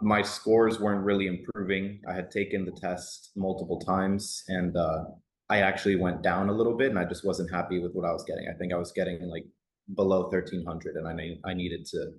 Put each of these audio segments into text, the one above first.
My scores weren't really improving. I had taken the test multiple times and I actually went down a little bit and I just wasn't happy with what I was getting. I think I was getting like below 1300 and I needed to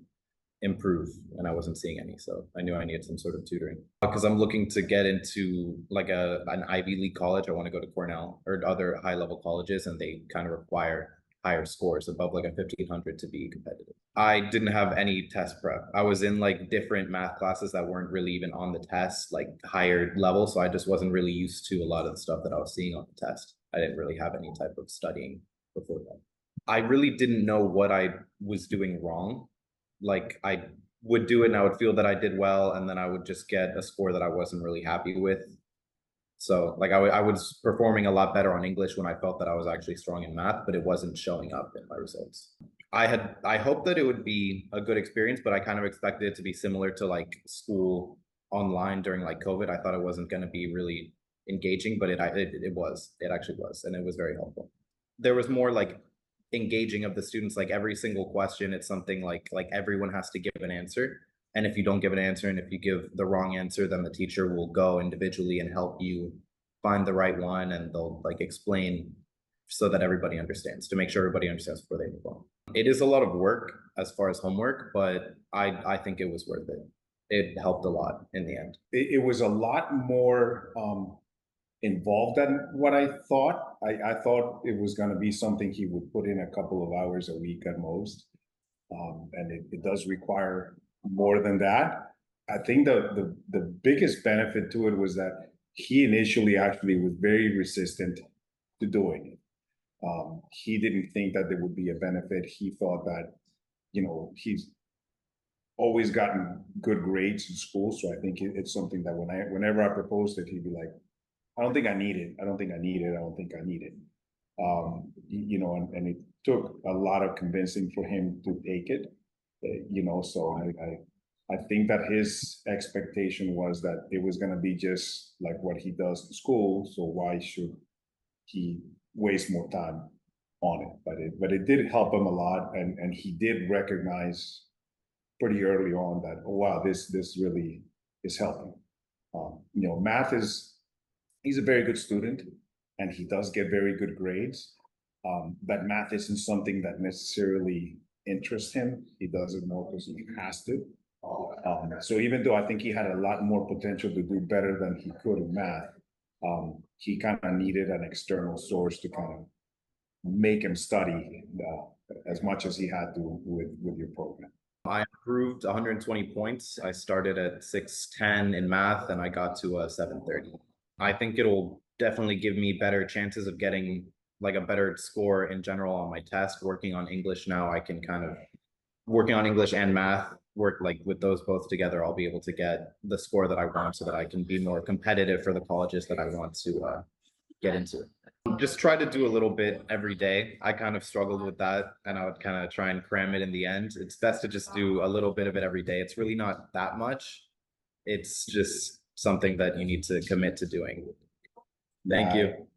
improve and I wasn't seeing any. So I knew I needed some sort of tutoring because I'm looking to get into like an Ivy League college. I want to go to Cornell or other high level colleges and they kind of require higher scores above like a 1500 to be competitive. I didn't have any test prep. I was in like different math classes that weren't really even on the test, like higher level. So I just wasn't really used to a lot of the stuff that I was seeing on the test. I didn't really have any type of studying before that. I really didn't know what I was doing wrong. Like I would do it and I would feel that I did well, and then I would just get a score that I wasn't really happy with. So like I was performing a lot better on English when I felt that I was actually strong in math, but it wasn't showing up in my results. I hoped that it would be a good experience, but I kind of expected it to be similar to like school online during like COVID. I thought it wasn't going to be really engaging, but it was. It actually was, and it was very helpful. There was more like engaging of the students. Like every single question, it's something like everyone has to give an answer. And if you don't give an answer and if you give the wrong answer, then the teacher will go individually and help you find the right one and they'll like explain so that everybody understands, to make sure everybody understands before they move on. It is a lot of work as far as homework, but I think it was worth it. It helped a lot in the end. It was a lot more involved than what I thought. I thought it was going to be something he would put in a couple of hours a week at most. And it does require more than that. I think the biggest benefit to it was that he initially actually was very resistant to doing it. He didn't think that there would be a benefit. He thought that, he's always gotten good grades in school. So I think it's something that whenever I proposed it, he'd be like, I don't think I need it. I don't think I need it. I don't think I need it. And it took a lot of convincing for him to take it. So I think that his expectation was that it was going to be just like what he does in school. So why should he waste more time on it? But it did help him a lot, and he did recognize pretty early on that, oh wow, this really is helping. Math he's a very good student and he does get very good grades. But math isn't something that necessarily interests him. He does it more because he has to. So even though I think he had a lot more potential to do better than he could in math, he kind of needed an external source to kind of make him study as much as he had to with your program. I improved 120 points. I started at 610 in math and I got to a 730. I think it'll definitely give me better chances of getting like a better score in general on my test. Working on English now, I can kind of working on English and math, work like with those both together, I'll be able to get the score that I want so that I can be more competitive for the colleges that I want to get into. Just try to do a little bit every day. I kind of struggled with that and I would kind of try and cram it in the end. It's best to just do a little bit of it every day. It's really not that much. It's just something that you need to commit to doing. Thank you.